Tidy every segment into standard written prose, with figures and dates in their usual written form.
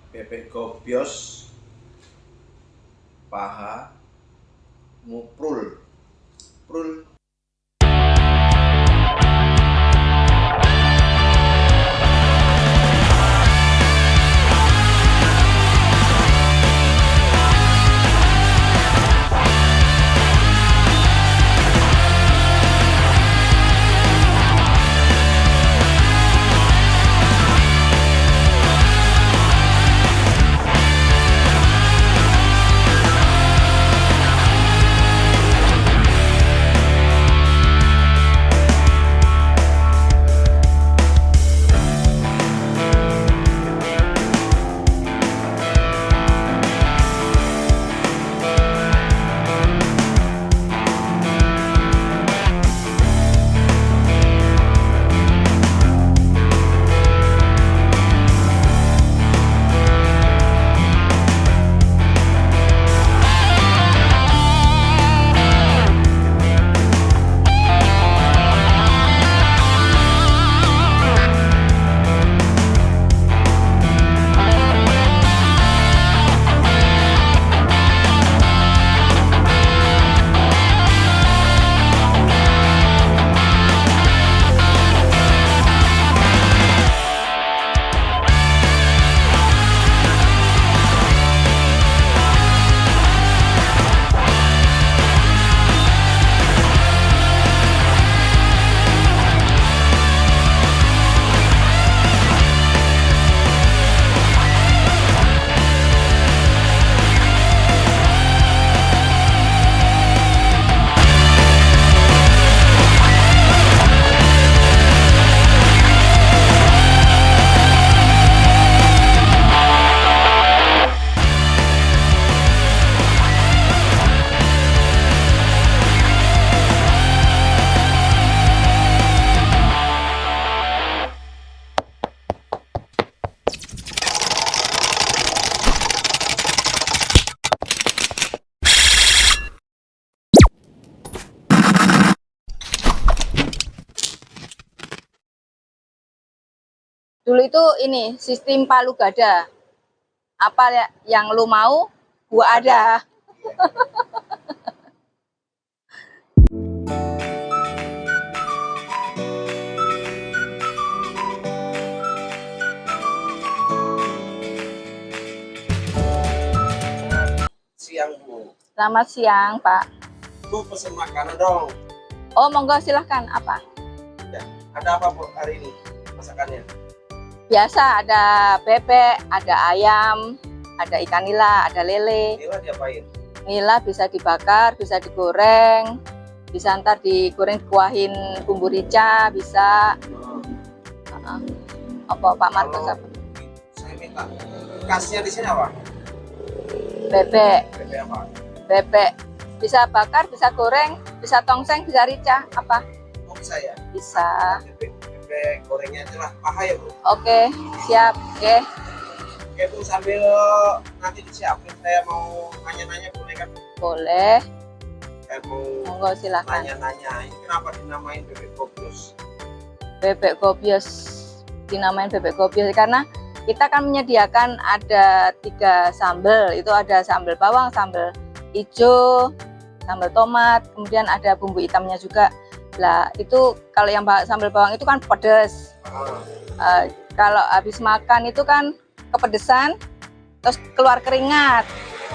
bebek gobios paha nguprul prul. Dulu itu ini sistem palu gada. Apa yang lu mau, gua ada. Siang Bu, Selamat siang, Pak. Bu pesen makanan dong. Oh, monggo silahkan. Apa? Ya, ada apa Bu hari ini masakannya? Biasa ada bebek, ada ayam, ada ikan nila, ada lele. Inilah diapain? Nila bisa dibakar, bisa digoreng, bisa ntar digoreng dikuahin bumbu rica, bisa. Apa Pak Marcos Kalau apa? saya minta khasnya di sini apa? Bebek, Bebek apa? bebek. Bisa bakar, bisa goreng, bisa tongseng, bisa rica. Apa? Oh bisa ya? Bisa. Bebek gorengnya aja lah, paha ya Bu. Oke, siap. Oke. Oke Bu, sambil nanti disiapin saya mau nanya-nanya boleh kan? Boleh. Saya mau Monggo silahkan. nanya-nanya, ini kenapa dinamain bebek gobios? Bebek gobios dinamain bebek gobios karena kita kan menyediakan ada 3 sambal. Itu ada sambal bawang, sambal hijau, sambal tomat, kemudian ada bumbu hitamnya juga. Lah itu kalau yang sambal bawang itu kan pedas. Kalau habis makan itu kan kepedesan, terus keluar keringat.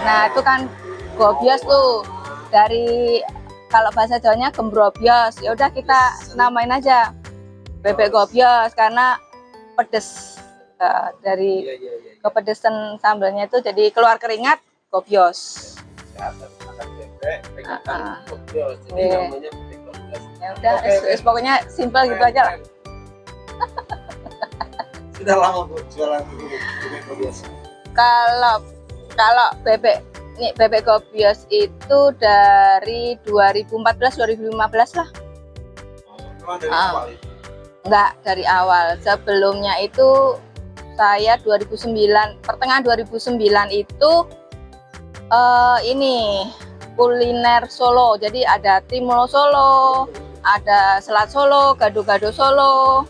Nah itu kan gobios tuh, dari kalau bahasa Jawanya gembrobios. Ya udah kita namain aja bebek gobios karena pedes. Dari kepedesan sambalnya itu jadi keluar keringat, gobios. Kesehatan makan bebek, pengen gobios, jadi Iya. namanya bebek gobios. Ya udah, pokoknya simpel gitu aja lah. Sudah lama Bu jualan bebek gobios? Kalau bebek gobios itu dari 2014-2015 lah. Memang dari awal itu? Enggak, dari awal. Sebelumnya itu saya 2009, pertengahan 2009 itu ini kuliner Solo. Jadi ada Trimono Solo, ada Selat Solo, gado-gado Solo,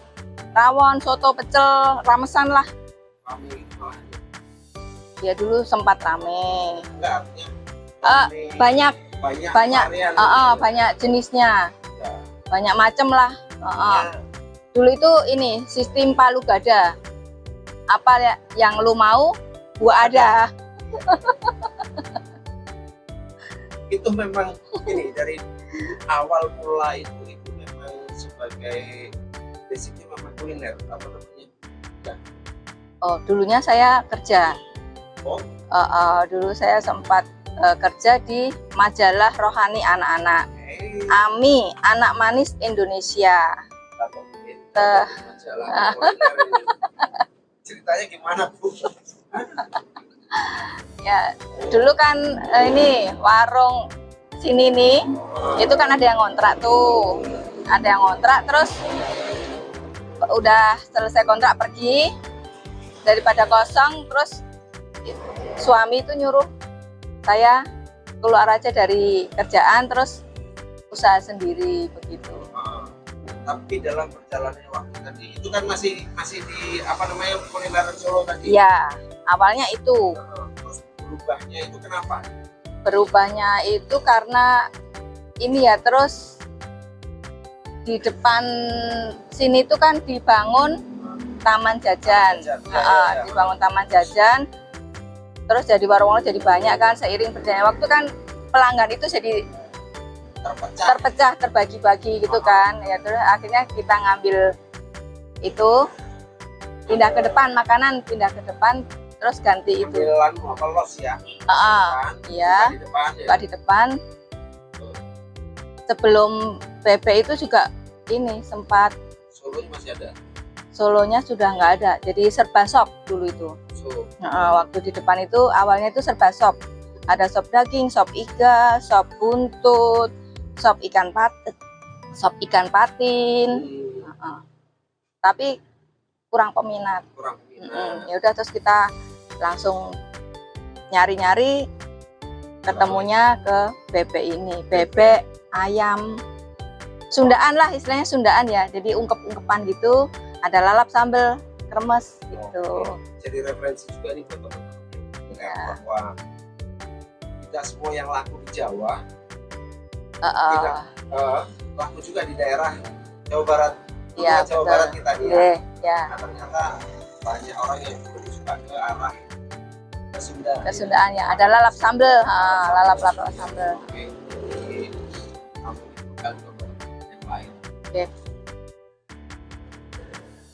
rawon, soto, pecel, ramesan lah. Ya dulu sempat rame. Enggak, artinya Banyak banyak varian gitu. banyak jenisnya, Ya. banyak macem lah. Ya, Dulu itu ini sistem palu gada. Apa ya yang lu mau, gua ada. itu memang ini dari awal mula itu memang sebagai basicnya memang kuliner apa namanya? Oh, dulunya saya kerja. Oh, Dulu saya sempat kerja di majalah rohani anak-anak. AMI, Anak Manis Indonesia. majalah kuliner ini. Ceritanya gimana, Bu? Ya, dulu kan ini warung sini nih, itu kan ada yang ngontrak tuh. Ada yang ngontrak, terus udah selesai kontrak pergi, daripada kosong, terus suami itu nyuruh saya keluar aja dari kerjaan, terus usaha sendiri begitu. Tapi dalam perjalanan waktu tadi itu kan masih di apa namanya kulineran Solo tadi. Iya, awalnya itu. Terus berubahnya itu kenapa? Berubahnya itu karena ini ya, terus di depan sini tuh kan dibangun taman jajan. Dibangun taman jajan, terus jadi warung-warung jadi banyak kan, seiring berjalannya waktu kan pelanggan itu jadi terpecah, terbagi-bagi gitu kan. Ya terus akhirnya kita ngambil itu, pindah ke depan, makanan pindah ke depan, terus ganti itu. Ambilan apa los ya? Iya. Di depan ya. Buka di depan. Sebelum PP itu juga ini sempat Solonya masih ada. Solonya sudah nggak ada, jadi serba sop dulu itu. So, Waktu di depan itu awalnya itu serba sop. Ada sop daging, sop iga, sop buntut, sop ikan patin. Tapi kurang peminat. Ya udah, terus kita langsung nyari-nyari, ketemunya ke bebek ini, bebek ayam Sundaan lah, istilahnya Sundaan ya, jadi ungkep-ungkepan gitu, ada lalap sambel kremes gitu. Jadi referensi juga nih buat teman-teman Ya. bahwa tidak semua yang laku di Jawa tidak laku juga di daerah Jawa Barat. Ya, Jawa betul. Barat kita nih ya. Ya. Nah, ternyata banyak orang yang lebih suka ke arah Sunda. Kesundaan ya, ada lalap sambel, lalap sambel. Oke. Jadi kamu bukan yang lain. Oke.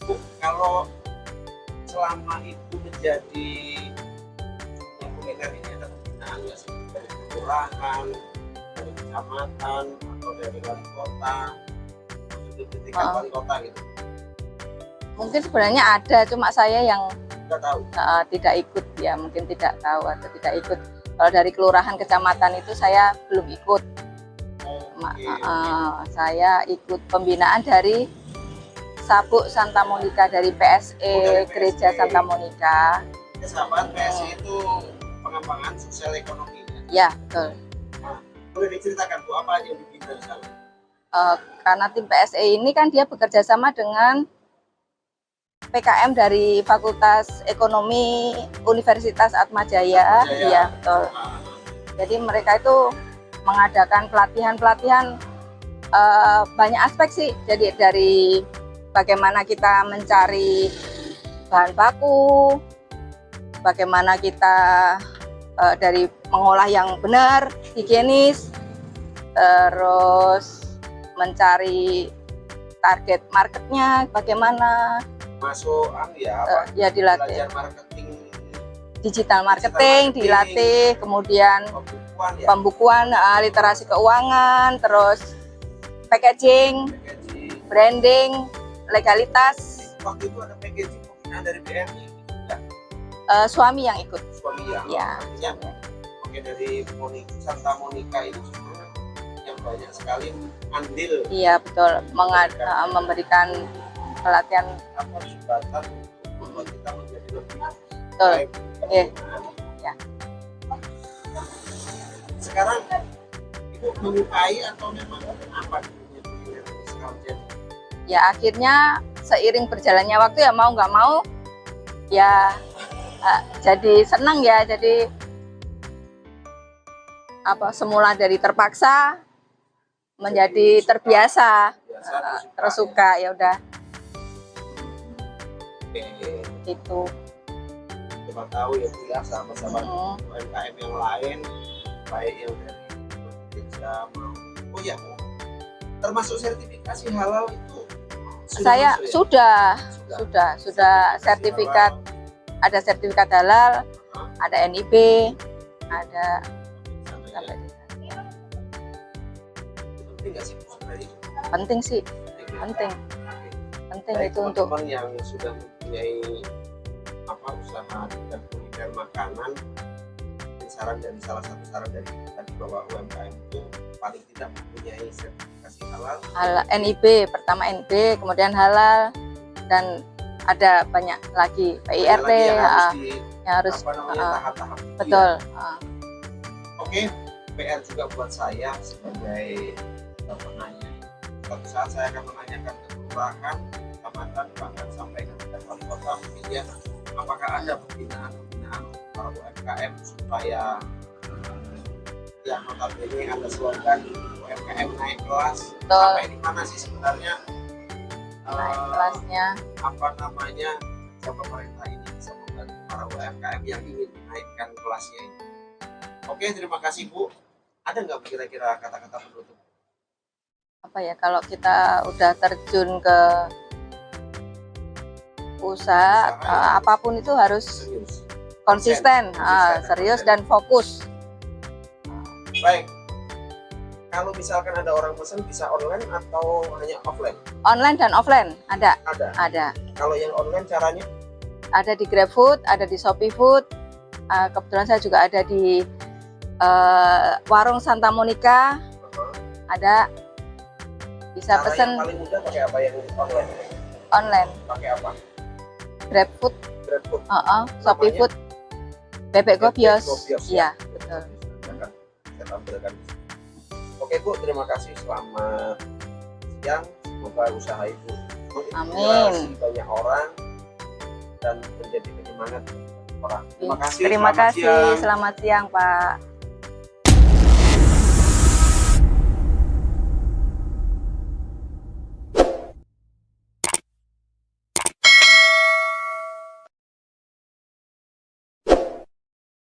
Bu, kalau selama itu menjadi yang kuliner ini ada pembinaan nggak sih dari kelurahan, dari kecamatan, atau dari wali kota, atau di tingkat wali kota gitu? Mungkin sebenarnya ada, cuma saya yang Nggak tahu. tidak ikut ya, mungkin tidak tahu atau tidak ikut. Kalau dari kelurahan kecamatan itu saya belum ikut. Saya ikut pembinaan dari Sabuk Santa Monica, dari PSE Gereja Santa Monica. Sahabat PSI itu pengembangan sosial ekonomi. Ya, betul. Nah, boleh diceritakan Bu, apa aja yang dibina di sana? Karena tim PSE ini kan dia bekerja sama dengan PKM dari Fakultas Ekonomi Universitas Atmajaya. Iya, betul. Jadi mereka itu mengadakan pelatihan-pelatihan banyak aspek sih. Jadi dari bagaimana kita mencari bahan baku, bagaimana kita dari mengolah yang benar, higienis, terus mencari target marketnya bagaimana. Masuk apa? Ya dilatih. Belajar marketing, Digital marketing dilatih, kemudian pembukuan, literasi keuangan, terus packaging, branding, legalitas. Waktu itu ada packaging pembinaan dari BMI, Suami yang ikut. suami Ya. artinya, oke, dari Santa Monica itu sebenarnya yang banyak sekali andil Iya betul, memberikan pelatihan. apa jembatan untuk membuat kita menjadi lebih Betul. baik. Iya. Ya. Sekarang Ibu menyukai atau memang apa dulunya kuliner ini sekarang jadi? Ya akhirnya seiring berjalannya waktu ya mau nggak mau ya jadi senang ya. Jadi apa, semula dari terpaksa menjadi terbiasa, terus suka, ya udah Oke. gitu. Coba tahu ya Bu ya, sahabat-sahabat UMKM yang lain, baik yang dari Indonesia mau. Oh ya Bu, termasuk sertifikasi halal itu Saya masuk ya? sudah sertifikat, ada sertifikat halal, ada NIB, ada sampai di sana. Penting nggak sih Bu sebenarnya? Penting sih, penting Baik, itu untuk teman-teman yang sudah mempunyai usaha dan kuliner makanan, saran dari salah satu saran dari tadi bahwa UMKM itu paling tidak mempunyai sertifikasi halal. NIB, pertama NIB, kemudian halal, dan ada banyak lagi PIRT yang harus tahap-tahap. betul. Oke, PR juga buat saya sebagai penanya. Suatu saat saya akan menanyakan ke kelurahan, kecamatan, bahkan sampai ke tingkat wali kota mungkin ya, apakah ada pembinaan para UMKM supaya yang notabene ada slogan UMKM naik kelas. Sampai di mana sih sebenarnya naik kelasnya? Apa namanya, pemerintah ini bisa membantu para UMKM yang ingin menaikkan kelasnya ini. Oke, terima kasih Bu. Ada nggak kira-kira kata-kata penutup? Apa ya, kalau kita udah terjun ke usaha, apapun itu harus Serius. konsisten, serius dan fokus. Baik. Kalau misalkan ada orang pesan, bisa online atau hanya offline? Online dan offline ada. Ada. Kalau yang online caranya? Ada di GrabFood, ada di ShopeeFood. Kebetulan saya juga ada di warung Santa Monica. Ada. Bisa Cara pesen yang paling mudah pakai apa yang online? online. Pakai apa? GrabFood, GrabFood. ShopeeFood, Bebek Gobios. Iya, betul. Saya tampilkan. Oke Bu, terima kasih. Selamat siang. Semoga usaha Ibu menginspirasi banyak orang dan menjadi penyemangat orang. Terima kasih. Terima kasih. Selamat siang Pak.